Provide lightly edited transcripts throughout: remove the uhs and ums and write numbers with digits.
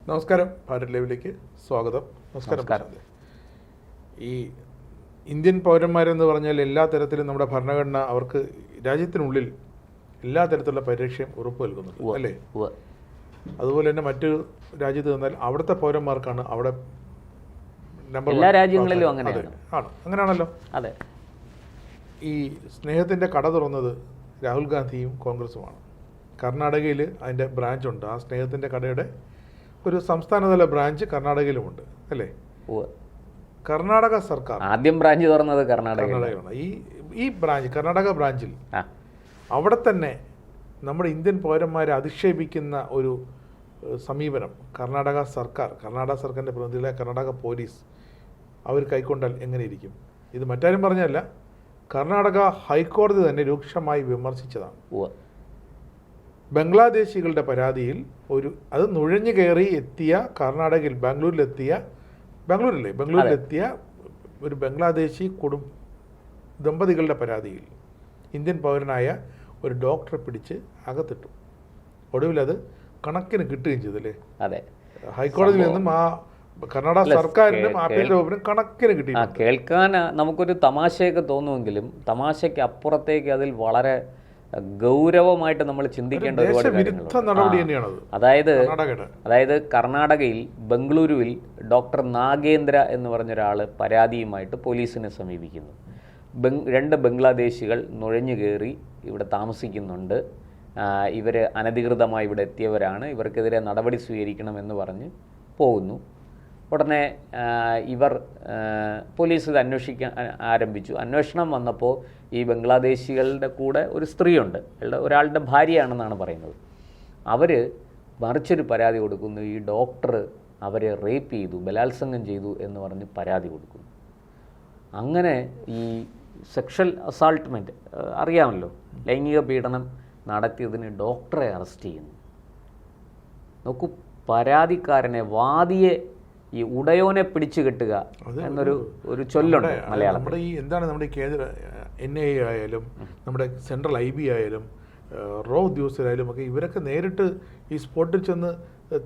നമസ്കാരം, ഭാരത് ലൈവിലേക്ക് സ്വാഗതം. നമസ്കാരം. ഈ ഇന്ത്യൻ പൗരന്മാരെന്ന് പറഞ്ഞാൽ എല്ലാ തരത്തിലും നമ്മുടെ ഭരണഘടന അവർക്ക് രാജ്യത്തിനുള്ളിൽ എല്ലാ തരത്തിലുള്ള പരിരക്ഷയും ഉറപ്പു നൽകുന്നുണ്ട്, അല്ലേ? അതുപോലെ തന്നെ മറ്റു രാജ്യത്ത് നിന്നാൽ അവിടുത്തെ പൗരന്മാർക്കാണ് അവിടെ നമ്പർ എല്ലാ രാജ്യങ്ങളിലും അങ്ങനെയാണല്ലോ. അതെ. ഈ സ്നേഹത്തിൻ്റെ കട തുറന്നത് രാഹുൽ ഗാന്ധിയും കോൺഗ്രസുമാണ്. കർണാടകയിൽ അതിൻ്റെ ബ്രാഞ്ചുണ്ട്. ആ സ്നേഹത്തിൻ്റെ കടയുടെ ഒരു സംസ്ഥാനതല ബ്രാഞ്ച് കർണാടകയിലുമുണ്ട്, അല്ലേ? കർണാടക സർക്കാർ ആദ്യം ബ്രാഞ്ച് തുറന്നത് കർണാടകയിലാണ്. ഈ ബ്രാഞ്ച് കർണാടക ബ്രാഞ്ചിൽ അവിടെ തന്നെ നമ്മുടെ ഇന്ത്യൻ പൗരന്മാരെ അധിക്ഷേപിക്കുന്ന ഒരു സമീപനം കർണാടക സർക്കാരിൻ്റെ പ്രതിനിധികളെ കർണാടക പോലീസ് അവർ കൈക്കൊണ്ടാൽ എങ്ങനെയിരിക്കും? ഇത് മറ്റാരും പറഞ്ഞല്ല, കർണാടക ഹൈക്കോടതി തന്നെ രൂക്ഷമായി വിമർശിച്ചതാണ്. ബംഗ്ലാദേശികളുടെ പരാതിയിൽ അത് നുഴഞ്ഞു കയറി എത്തിയ കർണാടകയിൽ ബാംഗ്ലൂരിലെത്തിയ ഒരു ബംഗ്ലാദേശി ദമ്പതികളുടെ പരാതിയിൽ ഇന്ത്യൻ പൗരനായ ഒരു ഡോക്ടറെ പിടിച്ച് അകത്തിട്ടു. ഒടുവിൽ അത് കണക്കിന് കിട്ടുകയും ചെയ്തല്ലേ? അതെ. ഹൈക്കോടതിയിൽ നിന്നും ആ കർണാടക സർക്കാരിനും ആഭ്യന്തര വകുപ്പിനും കണക്കിന് കിട്ടി. കേൾക്കാൻ നമുക്കൊരു തമാശയൊക്കെ തോന്നുമെങ്കിലും തമാശയ്ക്ക് അപ്പുറത്തേക്ക് അതിൽ വളരെ ഗൗരവമായിട്ട് നമ്മൾ ചിന്തിക്കേണ്ട ഒരുപാട് കാര്യങ്ങളുണ്ട്. അതായത് കർണാടകയിൽ ബംഗളൂരുവിൽ ഡോക്ടർ നാഗേന്ദ്ര എന്ന് പറഞ്ഞൊരാൾ പരാതിയുമായിട്ട് പോലീസിനെ സമീപിക്കുന്നു. 2 ബംഗ്ലാദേശികൾ നുഴഞ്ഞു കയറി ഇവിടെ താമസിക്കുന്നുണ്ട്, ഇവർ അനധികൃതമായി ഇവിടെ എത്തിയവരാണ്, ഇവർക്കെതിരെ നടപടി സ്വീകരിക്കണമെന്ന് പറഞ്ഞ് പോകുന്നു. ഉടനെ പോലീസ് ഇത് അന്വേഷിക്കാൻ ആരംഭിച്ചു. അന്വേഷണം വന്നപ്പോൾ ഈ ബംഗ്ലാദേശികളുടെ കൂടെ ഒരു സ്ത്രീയുണ്ട്, ഒരാളുടെ ഭാര്യയാണെന്നാണ് പറയുന്നത്. അവർ മറിച്ചൊരു പരാതി കൊടുക്കുന്നു. ഈ ഡോക്ടർ അവരെ റേപ്പ് ചെയ്തു, ബലാത്സംഗം ചെയ്തു എന്ന് പറഞ്ഞ് പരാതി കൊടുക്കുന്നു. അങ്ങനെ ഈ സെക്ഷൽ അസാൾട്ട്മെൻറ്റ് അറിയാമല്ലോ, ലൈംഗിക പീഡനം നടത്തിയതിന് ഡോക്ടറെ അറസ്റ്റ് ചെയ്യുന്നു. നോക്കൂ, പരാതിക്കാരനെ, വാദിയെ ഈ ഉടയോനെ പിടിച്ചു കെട്ടുക എന്നൊരു ചൊല്ലുണ്ട് മലയാളം. നമ്മുടെ നമ്മുടെ കേന്ദ്ര NIA ആയാലും നമ്മുടെ സെൻട്രൽ IB ആയാലും റോ ഉദ്യോഗസ്ഥരായാലും ഒക്കെ ഇവരൊക്കെ നേരിട്ട് ഈ സ്പോട്ടിൽ ചെന്ന്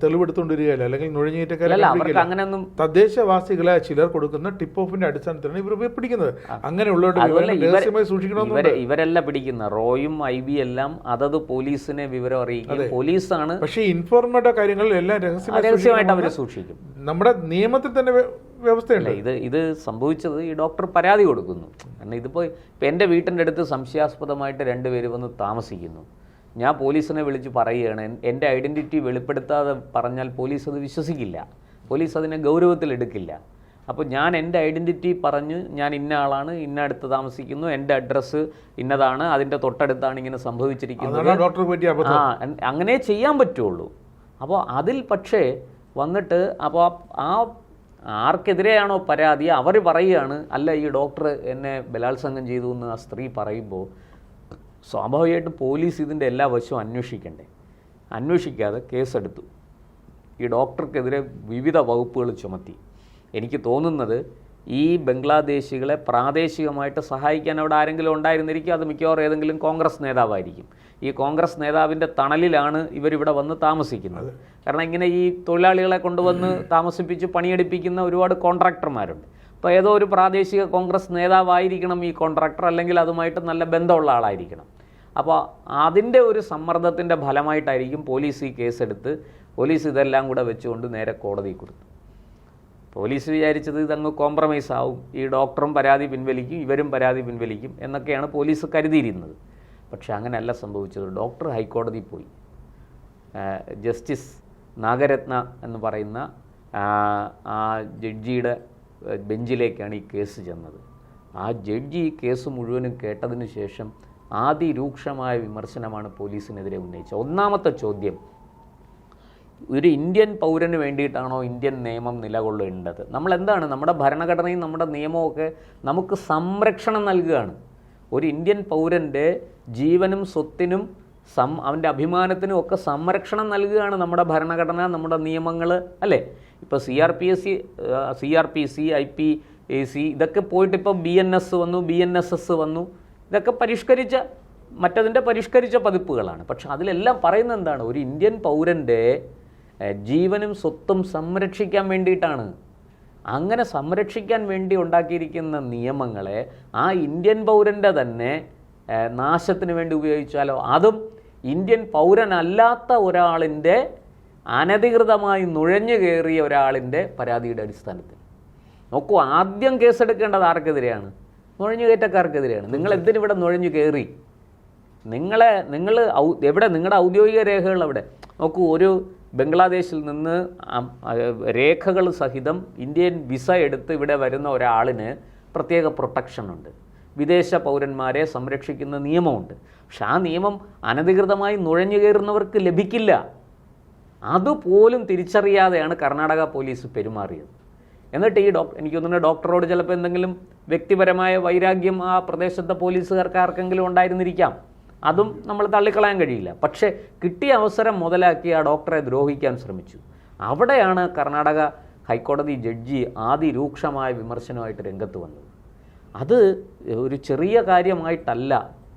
തെളിവെടുത്തുകൊണ്ടിരിക്കുകയല്ല, അല്ലെങ്കിൽ നുഴഞ്ഞേറ്റക്കാരും തദ്ദേശവാസികളെ ചിലർ കൊടുക്കുന്ന ടിപ്പ് ഓഫിന്റെ അടിസ്ഥാനത്തിലാണ് ഇവർ പിടിക്കുന്നത്. അങ്ങനെയുള്ളവരുടെ സൂക്ഷിക്കണമെന്ന് ഇവരല്ല പിടിക്കുന്ന, റോയും IB എല്ലാം അതത് പോലീസിനെ വിവരം അറിയിക്കും. പോലീസാണ്. പക്ഷേ ഇൻഫോർമേറ്റ കാര്യങ്ങൾ എല്ലാം രഹസ്യമായിട്ട് അവർ സൂക്ഷിക്കും. നമ്മുടെ നിയമത്തിൽ തന്നെ വ്യവസ്ഥയുണ്ട്. ഇത് സംഭവിച്ചത് ഈ ഡോക്ടർ പരാതി കൊടുക്കുന്നു. കാരണം ഇപ്പം എൻ്റെ വീട്ടിൻ്റെ അടുത്ത് സംശയാസ്പദമായിട്ട് 2 പേര് വന്ന് താമസിക്കുന്നു. ഞാൻ പോലീസിനെ വിളിച്ച് പറയുകയാണ്, എൻ്റെ ഐഡൻറ്റിറ്റി വെളിപ്പെടുത്താതെ പറഞ്ഞാൽ പോലീസ് അത് വിശ്വസിക്കില്ല, പോലീസ് അതിനെ ഗൗരവത്തിലെടുക്കില്ല. അപ്പോൾ ഞാൻ എൻ്റെ ഐഡൻറ്റിറ്റി പറഞ്ഞ് ഞാൻ ഇന്ന ആളാണ്, ഇന്ന അടുത്ത് താമസിക്കുന്നു, എൻ്റെ അഡ്രസ്സ് ഇന്നതാണ്, അതിൻ്റെ തൊട്ടടുത്താണ് ഇങ്ങനെ സംഭവിച്ചിരിക്കുന്നത്, അങ്ങനെ ചെയ്യാൻ പറ്റുള്ളൂ. അപ്പോൾ അതിൽ പക്ഷേ വന്നിട്ട് അപ്പോൾ ആർക്കെതിരെയാണോ പരാതി അവർ പറയുകയാണ്, അല്ല ഈ ഡോക്ടർ എന്നെ ബലാത്സംഗം ചെയ്തു എന്ന് ആ സ്ത്രീ പറയുമ്പോൾ സ്വാഭാവികമായിട്ടും പോലീസ് ഇതിൻ്റെ എല്ലാ വശവും അന്വേഷിക്കാതെ കേസെടുത്തു. ഈ ഡോക്ടർക്കെതിരെ വിവിധ വകുപ്പുകൾ ചുമത്തി. എനിക്ക് തോന്നുന്നത് ഈ ബംഗ്ലാദേശികളെ പ്രാദേശികമായിട്ട് സഹായിക്കാൻ അവിടെ ആരെങ്കിലും ഉണ്ടായിരുന്നിരിക്കും. അത് മിക്കവാറും ഏതെങ്കിലും കോൺഗ്രസ് നേതാവായിരിക്കും. ഈ കോൺഗ്രസ് നേതാവിൻ്റെ തണലിലാണ് ഇവരിവിടെ വന്ന് താമസിക്കുന്നത്. കാരണം ഇങ്ങനെ ഈ തൊഴിലാളികളെ കൊണ്ടുവന്ന് താമസിപ്പിച്ച് പണിയെടുപ്പിക്കുന്ന ഒരുപാട് കോൺട്രാക്ടർമാരുണ്ട്. അപ്പോൾ ഏതോ ഒരു പ്രാദേശിക കോൺഗ്രസ് നേതാവായിരിക്കണം ഈ കോൺട്രാക്ടർ, അല്ലെങ്കിൽ അതുമായിട്ട് നല്ല ബന്ധമുള്ള ആളായിരിക്കണം. അപ്പോൾ അതിൻ്റെ ഒരു സമ്മർദ്ദത്തിൻ്റെ ഫലമായിട്ടായിരിക്കും പോലീസ് ഈ കേസെടുത്ത് പോലീസ് ഇതെല്ലാം കൂടെ വെച്ചുകൊണ്ട് നേരെ കോടതിയിൽ കൊടുത്തു. പോലീസ് വിചാരിച്ചത് ഇതങ്ങ് കോംപ്രമൈസ് ആവും, ഈ ഡോക്ടറും പരാതി പിൻവലിക്കും, ഇവരും പരാതി പിൻവലിക്കും എന്നൊക്കെയാണ് പോലീസ് കരുതിയിരുന്നത്. പക്ഷെ അങ്ങനെയല്ല സംഭവിച്ചത്. ഡോക്ടർ ഹൈക്കോടതിയിൽ പോയി. ജസ്റ്റിസ് നാഗരത്ന എന്ന് പറയുന്ന ആ ജഡ്ജിയുടെ ബെഞ്ചിലേക്കാണ് ഈ കേസ് ചെന്നത്. ആ ജഡ്ജി ഈ കേസ് മുഴുവനും കേട്ടതിന് ശേഷം അതിരൂക്ഷമായ വിമർശനമാണ് പോലീസിനെതിരെ ഉന്നയിച്ചത്. ഒന്നാമത്തെ ചോദ്യം, ഒരു ഇന്ത്യൻ പൗരന് വേണ്ടിയിട്ടാണോ ഇന്ത്യൻ നിയമം നിലകൊള്ളേണ്ടത്? നമ്മളെന്താണ്, നമ്മുടെ ഭരണഘടനയും നമ്മുടെ നിയമമൊക്കെ നമുക്ക് സംരക്ഷണം നൽകുകയാണ്. ഒരു ഇന്ത്യൻ പൗരൻ്റെ ജീവനും സ്വത്തിനും അവൻ്റെ അഭിമാനത്തിനും ഒക്കെ സംരക്ഷണം നൽകുകയാണ് നമ്മുടെ ഭരണഘടന, നമ്മുടെ നിയമങ്ങൾ, അല്ലേ? ഇപ്പോൾ CRPC IPAC ഇതൊക്കെ പോയിട്ട് ഇപ്പോൾ BNS വന്നു, BNSS വന്നു. ഇതൊക്കെ പരിഷ്കരിച്ച പതിപ്പുകളാണ്. പക്ഷെ അതിലെല്ലാം പറയുന്നത് എന്താണ്, ഒരു ഇന്ത്യൻ പൗരൻ്റെ ജീവനും സ്വത്തും സംരക്ഷിക്കാൻ വേണ്ടിയിട്ടാണ്. അങ്ങനെ സംരക്ഷിക്കാൻ വേണ്ടി ഉണ്ടാക്കിയിരിക്കുന്ന നിയമങ്ങളെ ആ ഇന്ത്യൻ പൗരൻ്റെ തന്നെ നാശത്തിന് വേണ്ടി ഉപയോഗിച്ചാലോ, അതും ഇന്ത്യൻ പൗരനല്ലാത്ത ഒരാളിൻ്റെ അനധികൃതമായി നുഴഞ്ഞു കയറിയ ഒരാളിൻ്റെ പരാതിയുടെ അടിസ്ഥാനത്തിൽ. നോക്കൂ, ആദ്യം കേസെടുക്കേണ്ടത് ആർക്കെതിരെയാണ്? നുഴഞ്ഞുകയറ്റക്കാർക്കെതിരെയാണ്. നിങ്ങൾ എന്തിനിവിടെ നുഴഞ്ഞു കയറി? നിങ്ങൾ എവിടെ? നിങ്ങളുടെ ഔദ്യോഗിക രേഖകൾ എവിടെ? നോക്കൂ, ഒരു ബംഗ്ലാദേശിൽ നിന്ന് രേഖകൾ സഹിതം ഇന്ത്യൻ വിസ എടുത്ത് ഇവിടെ വരുന്ന ഒരാളിന് പ്രത്യേക പ്രൊട്ടക്ഷനുണ്ട്. വിദേശ പൗരന്മാരെ സംരക്ഷിക്കുന്ന നിയമമുണ്ട്. പക്ഷെ ആ നിയമം അനധികൃതമായി നുഴഞ്ഞു കയറുന്നവർക്ക് ലഭിക്കില്ല. അതുപോലും തിരിച്ചറിയാതെയാണ് കർണാടക പോലീസ് പെരുമാറിയത്. എന്നിട്ട് എനിക്ക് തോന്നുന്നു ഡോക്ടറോട് ചിലപ്പോൾ എന്തെങ്കിലും വ്യക്തിപരമായ വൈരാഗ്യം ആ പ്രദേശത്തെ പോലീസുകാർക്ക് ആർക്കെങ്കിലും ഉണ്ടായിരുന്നിരിക്കാം. അതും നമ്മൾ തള്ളിക്കളയാൻ കഴിയില്ല. പക്ഷേ കിട്ടിയ അവസരം മുതലാക്കി ആ ഡോക്ടറെ ദ്രോഹിക്കാൻ ശ്രമിച്ചു. അവിടെയാണ് കർണാടക ഹൈക്കോടതി ജഡ്ജി അതിരൂക്ഷമായ വിമർശനമായിട്ട് രംഗത്ത് വന്നത്. അത് ഒരു ചെറിയ കാര്യമായിട്ടല്ല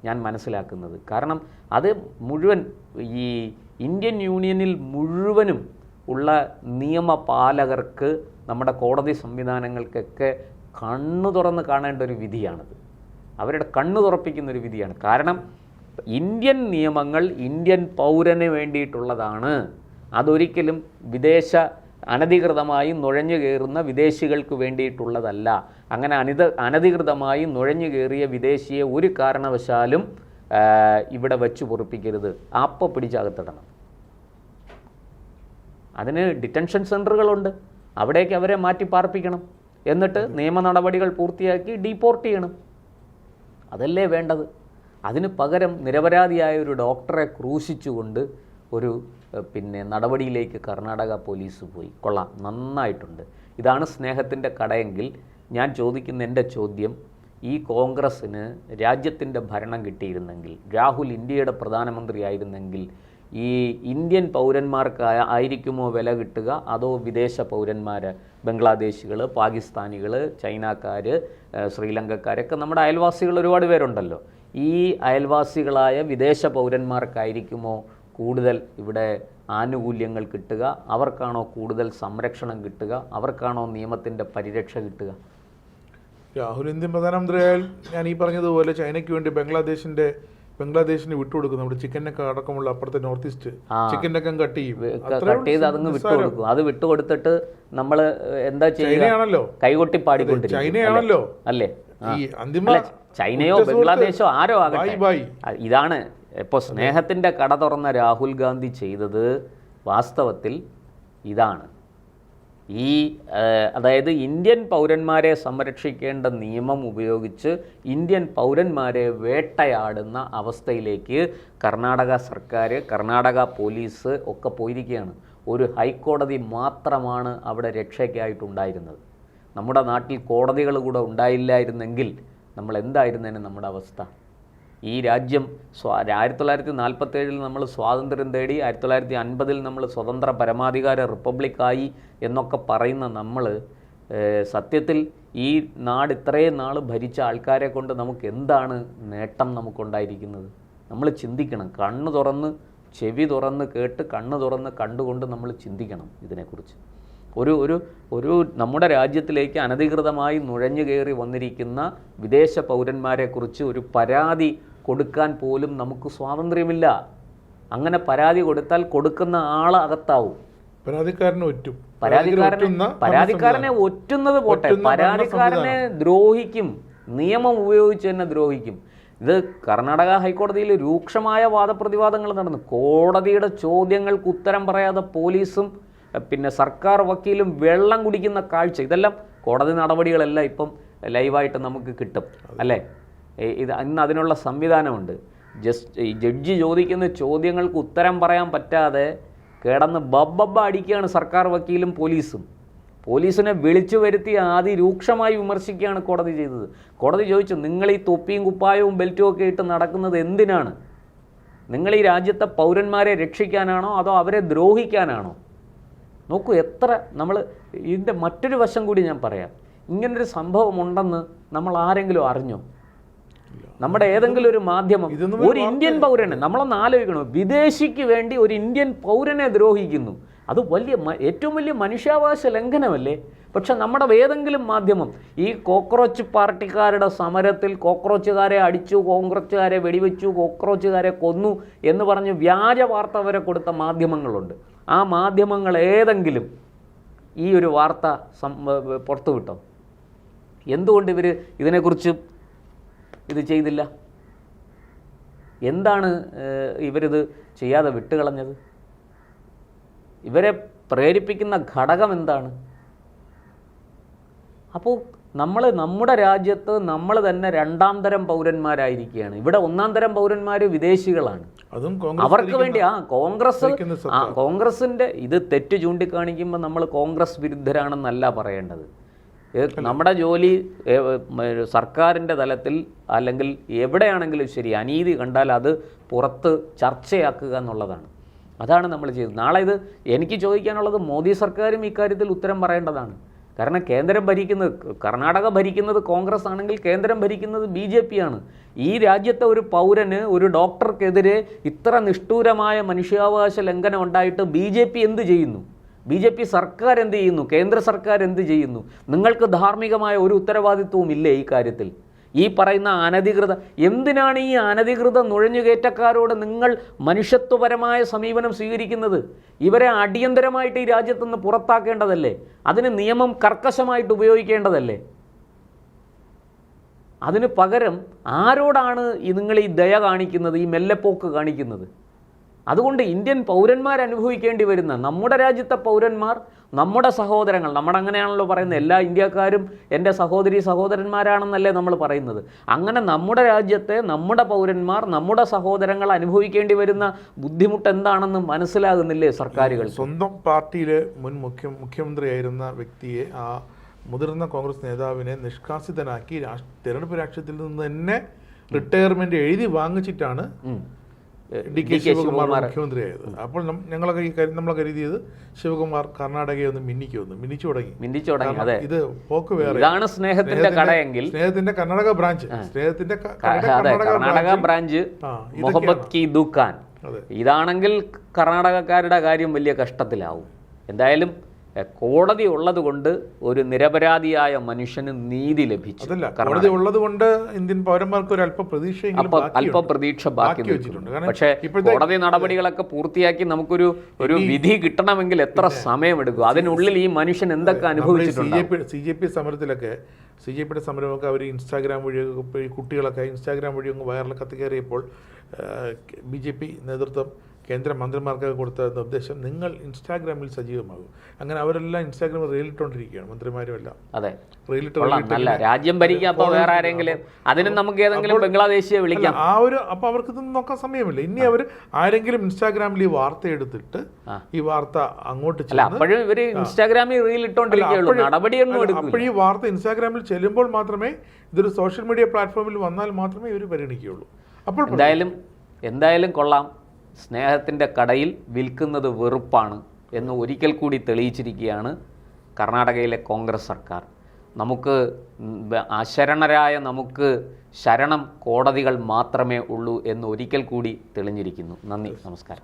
ഞാൻ മനസ്സിലാക്കുന്നത്. കാരണം അത് മുഴുവൻ ഈ ഇന്ത്യൻ യൂണിയനിൽ മുഴുവനും ഉള്ള നിയമപാലകർക്ക്, നമ്മുടെ കോടതി സംവിധാനങ്ങൾക്കൊക്കെ കണ്ണു തുറന്ന് കാണേണ്ട ഒരു വിധിയാണത്. അവരുടെ കണ്ണു തുറപ്പിക്കുന്നൊരു വിധിയാണ്. കാരണം ഇന്ത്യൻ നിയമങ്ങൾ ഇന്ത്യൻ പൗരന് വേണ്ടിയിട്ടുള്ളതാണ്. അതൊരിക്കലും അനധികൃതമായി നുഴഞ്ഞു കയറുന്ന വിദേശികൾക്ക് വേണ്ടിയിട്ടുള്ളതല്ല. അങ്ങനെ അനധികൃതമായി നുഴഞ്ഞു കയറിയ വിദേശിയെ ഒരു കാരണവശാലും ഇവിടെ വച്ചു പൊറുപ്പിക്കരുത്, അപ്പം പിടിച്ചകത്തിടണം. അതിന് ഡിറ്റൻഷൻ സെൻ്ററുകളുണ്ട്, അവിടേക്ക് അവരെ മാറ്റി പാർപ്പിക്കണം. എന്നിട്ട് നിയമ നടപടികൾ പൂർത്തിയാക്കി ഡീപ്പോർട്ട് ചെയ്യണം. അതല്ലേ വേണ്ടത്. അതിന് പകരം നിരപരാധിയായ ഒരു ഡോക്ടറെ ക്രൂശിച്ചുകൊണ്ട് ഒരു നടപടിയിലേക്ക് കർണാടക പോലീസ് പോയി. കൊള്ളാം, നന്നായിട്ടുണ്ട്. ഇതാണ് സ്നേഹത്തിൻ്റെ കടയെങ്കിൽ ഞാൻ ചോദിക്കുന്ന എൻ്റെ ചോദ്യം, ഈ കോൺഗ്രസ്സിന് രാജ്യത്തിൻ്റെ ഭരണം കിട്ടിയിരുന്നെങ്കിൽ, രാഹുൽ ഇന്ത്യയുടെ പ്രധാനമന്ത്രി ആയിരുന്നെങ്കിൽ, ഈ ഇന്ത്യൻ പൗരന്മാർക്ക് ആയിരിക്കുമോ വില കിട്ടുക, അതോ വിദേശ പൗരന്മാർ, ബംഗ്ലാദേശികൾ, പാകിസ്ഥാനികൾ, ചൈനക്കാർ, ശ്രീലങ്കക്കാരൊക്കെ നമ്മുടെ അയൽവാസികൾ ഒരുപാട് പേരുണ്ടല്ലോ. ഈ അയൽവാസികളായ വിദേശ പൗരന്മാർക്കായിരിക്കുമോ കൂടുതൽ ഇവിടെ ആനുകൂല്യങ്ങൾ കിട്ടുക? അവർക്കാണോ കൂടുതൽ സംരക്ഷണം കിട്ടുക? അവർക്കാണോ നിയമത്തിൻ്റെ പരിരക്ഷ കിട്ടുക? രാഹുൽ ഇന്ത്യൻ പ്രധാനമന്ത്രിയായാൽ ഞാൻ ഈ പറഞ്ഞതുപോലെ ചൈനയ്ക്ക് വേണ്ടി ബംഗ്ലാദേശിന് വിട്ടുകൊടുക്കും. നമ്മുടെ ചിക്കനൊക്കെ അടക്കമുള്ള അപ്പുറത്തെ നോർത്ത് ഈസ്റ്റ് ചിക്കനൊക്കെ കട്ട് ചെയ്ത് അതങ്ങ് വിട്ടുകൊടുക്കും. അത് വിട്ടുകൊടുത്തിട്ട് നമ്മൾ എന്താ ചെയ്യുകയാണല്ലോ, കൈകൊട്ടി പാടിക്കൊണ്ടിരിക്കും. ചൈനയാണല്ലോ അല്ലേ? ഈ അന്തിമ ചൈനയോ ബംഗ്ലാദേശോ ആരോ ആകട്ടെ, ഇതാണ് ഇപ്പോൾ സ്നേഹത്തിൻ്റെ കട തുറന്ന രാഹുൽ ഗാന്ധി ചെയ്തത്. വാസ്തവത്തിൽ ഇതാണ് അതായത് ഇന്ത്യൻ പൗരന്മാരെ സംരക്ഷിക്കേണ്ട നിയമം ഉപയോഗിച്ച് ഇന്ത്യൻ പൗരന്മാരെ വേട്ടയാടുന്ന അവസ്ഥയിലേക്ക് കർണാടക സർക്കാർ, കർണാടക പോലീസ് ഒക്കെ പോയിരിക്കുകയാണ്. ഒരു ഹൈക്കോടതി മാത്രമാണ് അവിടെ രക്ഷയ്ക്കായിട്ടുണ്ടായിരുന്നത്. നമ്മുടെ നാട്ടിൽ കോടതികൾ കൂടെ ഉണ്ടായില്ലായിരുന്നെങ്കിൽ നമ്മൾ എന്തായിരുന്നേനെ നമ്മുടെ അവസ്ഥ? ഈ രാജ്യം 1947 നമ്മൾ സ്വാതന്ത്ര്യം തേടി, 1950 നമ്മൾ സ്വതന്ത്ര പരമാധികാര റിപ്പബ്ലിക്കായി എന്നൊക്കെ പറയുന്ന നമ്മൾ സത്യത്തിൽ ഈ നാട് ഇത്രയും നാൾ ഭരിച്ച ആൾക്കാരെ കൊണ്ട് നമുക്ക് എന്താണ് നേട്ടം നമുക്കുണ്ടായിരിക്കുന്നത്? നമ്മൾ ചിന്തിക്കണം. കണ്ണ് തുറന്ന്, ചെവി തുറന്ന് കേട്ട്, കണ്ണ് തുറന്ന് കണ്ടുകൊണ്ട് നമ്മൾ ചിന്തിക്കണം ഇതിനെക്കുറിച്ച്. ഒരു നമ്മുടെ രാജ്യത്തിലേക്ക് അനധികൃതമായി നുഴഞ്ഞു കയറി വന്നിരിക്കുന്ന വിദേശ പൗരന്മാരെക്കുറിച്ച് ഒരു പരാതി കൊടുക്കാൻ പോലും നമുക്ക് സ്വാതന്ത്ര്യമില്ല. അങ്ങനെ പരാതി കൊടുത്താൽ കൊടുക്കുന്ന ആളകത്താവും. പരാതിക്കാരനെ ഒറ്റുന്നത് പോട്ടെ, പരാതിക്കാരനെ ദ്രോഹിക്കും, നിയമം ഉപയോഗിച്ച് തന്നെ ദ്രോഹിക്കും. ഇത് കർണാടക ഹൈക്കോടതിയിൽ രൂക്ഷമായ വാദപ്രതിവാദങ്ങൾ നടന്നു. കോടതിയുടെ ചോദ്യങ്ങൾക്ക് ഉത്തരം പറയാതെ പോലീസും സർക്കാർ വക്കീലും വെള്ളം കുടിക്കുന്ന കാഴ്ച. ഇതെല്ലാം കോടതി നടപടികളെല്ലാം ഇപ്പം ലൈവായിട്ട് നമുക്ക് കിട്ടും അല്ലേ? ഇന്ന് അതിനുള്ള സംവിധാനമുണ്ട്. ജഡ്ജി ചോദിക്കുന്ന ചോദ്യങ്ങൾക്ക് ഉത്തരം പറയാൻ പറ്റാതെ കിടന്ന് ബബ്ബ അടിക്കുകയാണ് സർക്കാർ വക്കീലും പോലീസും. പോലീസിനെ വിളിച്ചു വരുത്തി അതിരൂക്ഷമായി വിമർശിക്കുകയാണ് കോടതി ചെയ്തത്. കോടതി ചോദിച്ചു, നിങ്ങൾ ഈ തൊപ്പിയും കുപ്പായവും ബെൽറ്റും ഒക്കെ ഇട്ട് നടക്കുന്നത് എന്തിനാണ്? നിങ്ങൾ ഈ രാജ്യത്തെ പൗരന്മാരെ രക്ഷിക്കാനാണോ അതോ അവരെ ദ്രോഹിക്കാനാണോ? നോക്കൂ, എത്ര ഇതിൻ്റെ മറ്റൊരു വശം കൂടി ഞാൻ പറയാം. ഇങ്ങനൊരു സംഭവം ഉണ്ടെന്ന് നമ്മൾ ആരെങ്കിലും അറിഞ്ഞോ? നമ്മുടെ ഏതെങ്കിലും ഒരു മാധ്യമം ഒരു ഇന്ത്യൻ പൗരനെ, നമ്മളൊന്ന് ആലോചിക്കണം, വിദേശിക്ക് വേണ്ടി ഒരു ഇന്ത്യൻ പൗരനെ ദ്രോഹിക്കുന്നു. അത് ഏറ്റവും വലിയ മനുഷ്യാവകാശ ലംഘനമല്ലേ? പക്ഷെ നമ്മുടെ ഏതെങ്കിലും മാധ്യമം ഈ കോക്രോച്ച് പാർട്ടിക്കാരുടെ സമരത്തിൽ കോക്രോച്ചുകാരെ അടിച്ചു, കോൺഗ്രസ്സുകാരെ വെടിവെച്ചു, കോക്രോച്ചുകാരെ കൊന്നു എന്ന് പറഞ്ഞ് വ്യാജ വാർത്ത വരെ കൊടുത്ത മാധ്യമങ്ങളുണ്ട്. ആ മാധ്യമങ്ങൾ ഏതെങ്കിലും ഈ ഒരു വാർത്ത പുറത്തുവിട്ടോ? എന്തുകൊണ്ട് ഇതിനെക്കുറിച്ച് ഇത് ചെയ്തില്ല? എന്താണ് ഇവരിത് ചെയ്യാതെ വിട്ടുകളഞ്ഞത്? ഇവരെ പ്രേരിപ്പിക്കുന്ന ഘടകം എന്താണ്? അപ്പോൾ നമ്മുടെ രാജ്യത്ത് നമ്മൾ തന്നെ രണ്ടാം തരം പൗരന്മാരായിരിക്കുകയാണ്. ഇവിടെ ഒന്നാം തരം പൗരന്മാർ വിദേശികളാണ്. അവർക്ക് വേണ്ടി കോൺഗ്രസിൻ്റെ ഇത് തെറ്റ് ചൂണ്ടിക്കാണിക്കുമ്പോൾ നമ്മൾ കോൺഗ്രസ് വിരുദ്ധരാണെന്നല്ല പറയേണ്ടത്. നമ്മുടെ ജോലി സർക്കാരിൻ്റെ തലത്തിൽ അല്ലെങ്കിൽ എവിടെയാണെങ്കിലും ശരി, അനീതി കണ്ടാൽ അത് പുറത്ത് ചർച്ചയാക്കുക എന്നുള്ളതാണ്. അതാണ് നമ്മൾ ചെയ്തത്. നാളെ ഇത് എനിക്ക് ചോദിക്കാനുള്ളത്, മോദി സർക്കാരും ഇക്കാര്യത്തിൽ ഉത്തരം പറയേണ്ടതാണ്. കാരണം കേന്ദ്രം ഭരിക്കുന്നത്, കർണാടക ഭരിക്കുന്നത് കോൺഗ്രസ് ആണെങ്കിൽ കേന്ദ്രം ഭരിക്കുന്നത് BJP ആണ്. ഈ രാജ്യത്തെ ഒരു പൗരന്, ഒരു ഡോക്ടർക്കെതിരെ ഇത്ര നിഷ്ഠൂരമായ മനുഷ്യാവകാശ ലംഘനം ഉണ്ടായിട്ട് BJP എന്ത് ചെയ്യുന്നു? BJP സർക്കാർ എന്ത് ചെയ്യുന്നു? കേന്ദ്ര സർക്കാർ എന്ത് ചെയ്യുന്നു? നിങ്ങൾക്ക് ധാർമ്മികമായ ഒരു ഉത്തരവാദിത്വവും ഇല്ലേ ഈ കാര്യത്തിൽ? ഈ പറയുന്ന അനധികൃത, എന്തിനാണ് ഈ അനധികൃത നുഴഞ്ഞുകയറ്റക്കാരോട് നിങ്ങൾ മനുഷ്യത്വപരമായ സമീപനം സ്വീകരിക്കുന്നത്? ഇവരെ അടിയന്തരമായിട്ട് ഈ രാജ്യത്തു നിന്ന് പുറത്താക്കേണ്ടതല്ലേ? അതിന് നിയമം കർക്കശമായിട്ട് ഉപയോഗിക്കേണ്ടതല്ലേ? അതിന് പകരം ആരോടാണ് നിങ്ങൾ ഈ ദയ കാണിക്കുന്നത്, ഈ മെല്ലെപ്പോക്ക് കാണിക്കുന്നത്? അതുകൊണ്ട് ഇന്ത്യൻ പൗരന്മാരനുഭവിക്കേണ്ടി വരുന്ന, നമ്മുടെ രാജ്യത്തെ പൗരന്മാർ, നമ്മുടെ സഹോദരങ്ങൾ, നമ്മളങ്ങനെയാണല്ലോ പറയുന്നത്, എല്ലാ ഇന്ത്യക്കാരും എൻ്റെ സഹോദരന്മാരാണെന്നല്ലേ നമ്മൾ പറയുന്നത്. അങ്ങനെ നമ്മുടെ രാജ്യത്തെ നമ്മുടെ പൗരന്മാർ, നമ്മുടെ സഹോദരങ്ങൾ അനുഭവിക്കേണ്ടി വരുന്ന ബുദ്ധിമുട്ട് എന്താണെന്ന് മനസ്സിലാകുന്നില്ലേ സർക്കാരുകൾ? സ്വന്തം പാർട്ടിയിലെ മുൻ മുഖ്യമന്ത്രിയായിരുന്ന വ്യക്തിയെ, ആ മുതിർന്ന കോൺഗ്രസ് നേതാവിനെ നിഷ്കാസിതനാക്കി തെരഞ്ഞെടുപ്പ് രാഷ്ട്രീയത്തിൽ നിന്ന് തന്നെ റിട്ടയർമെന്റ് എഴുതി വാങ്ങിച്ചിട്ടാണ് DK ശിവകുമാർ മുഖ്യമന്ത്രിയായത്. അപ്പോൾ നമ്മളെ കരുതിയത് ശിവകുമാർ കർണാടകയെ ഒന്ന് മിന്നിച്ചു തുടങ്ങി. ഇത് പോക്ക് വേറെ. ഇതാണ് സ്നേഹത്തിന്റെ കടയെങ്കിൽ, സ്നേഹത്തിന്റെ കർണാടക ബ്രാഞ്ച്, കർണാടക ബ്രാഞ്ച് മുഹമ്മദ് കി ദുക്കാൻ. ഇതാണെങ്കിൽ കർണാടകക്കാരുടെ കാര്യം വലിയ കഷ്ടത്തിലാവും. എന്തായാലും കോടതി ഉള്ളത് കൊണ്ട് ഒരു നിരപരാധിയായ മനുഷ്യന് നീതി ലഭിച്ചു. കോടതി ഉള്ളത് കൊണ്ട് ഇന്ത്യൻ പൗരന്മാർക്ക് ഒരു അല്പ പ്രതീക്ഷ ബാക്കി വെച്ചിട്ടുണ്ട്. പക്ഷേ കോടതി നടപടികളൊക്കെ പൂർത്തിയാക്കി നമുക്കൊരു വിധി കിട്ടണമെങ്കിൽ എത്ര സമയമെടുക്കും? അതിനുള്ളിൽ ഈ മനുഷ്യൻ എന്തൊക്കെ അനുഭവിച്ചിട്ടുണ്ട്? CJP സമരത്തിലൊക്കെ, CJPയുടെ സമരമൊക്കെ അവർ ഇൻസ്റ്റാഗ്രാം വഴി, കുട്ടികളൊക്കെ ഇൻസ്റ്റാഗ്രാം വഴി അങ്ങ് വൈറൽ കത്തിക്കയറിയപ്പോൾ BJP നേതൃത്വം കേന്ദ്ര മന്ത്രിമാർക്കൊക്കെ കൊടുത്ത നിർദ്ദേശം, നിങ്ങൾ ഇൻസ്റ്റാഗ്രാമിൽ സജീവമാകും. അങ്ങനെ അവരെല്ലാം ഇൻസ്റ്റാഗ്രാമിൽ റീലിട്ടുകൊണ്ടിരിക്കുകയാണ്, മന്ത്രിമാരുമെല്ലാം. അതെ, രാജ്യം ഭരിക്കാൻ വേറെ ആരെങ്കിലും, അതിന് നമുക്ക് ഏതെങ്കിലും ബംഗ്ലാദേശിയെ വിളിക്കാം. അപ്പോൾ അവർക്ക് ഇതൊന്നും നോക്കാൻ സമയമില്ല. ഇനി അവർ ആരെങ്കിലും ഇൻസ്റ്റാഗ്രാമിൽ ഈ വാർത്ത എടുത്തിട്ട് ഈ വാർത്ത അങ്ങോട്ട് അപ്പോഴും ഇവര് ഇൻസ്റ്റാഗ്രാമിൽ റീലിട്ടോണ്ടിരിക്കുകയുള്ളൂ, നടപടിയൊന്നും എടുക്കും. അപ്പോൾ ഈ വാർത്ത ഇൻസ്റ്റാഗ്രാമിൽ ചെല്ലുമ്പോൾ മാത്രമേ, ഇതൊരു സോഷ്യൽ മീഡിയ പ്ലാറ്റ്ഫോമിൽ വന്നാൽ മാത്രമേ ഇവർ പരിഗണിക്കുകയുള്ളൂ. അപ്പോൾ എന്തായാലും കൊള്ളാം. സ്നേഹത്തിൻ്റെ കടയിൽ വിൽക്കുന്നത് വെറുപ്പാണ് എന്ന് ഒരിക്കൽ കൂടി തെളിയിച്ചിരിക്കുകയാണ് കർണാടകയിലെ കോൺഗ്രസ് സർക്കാർ. നമുക്ക് അശരണരായ നമുക്ക് ശരണം കോടതികൾ മാത്രമേ ഉള്ളൂ എന്ന് ഒരിക്കൽ കൂടി തെളിഞ്ഞിരിക്കുന്നു. നന്ദി, നമസ്കാരം.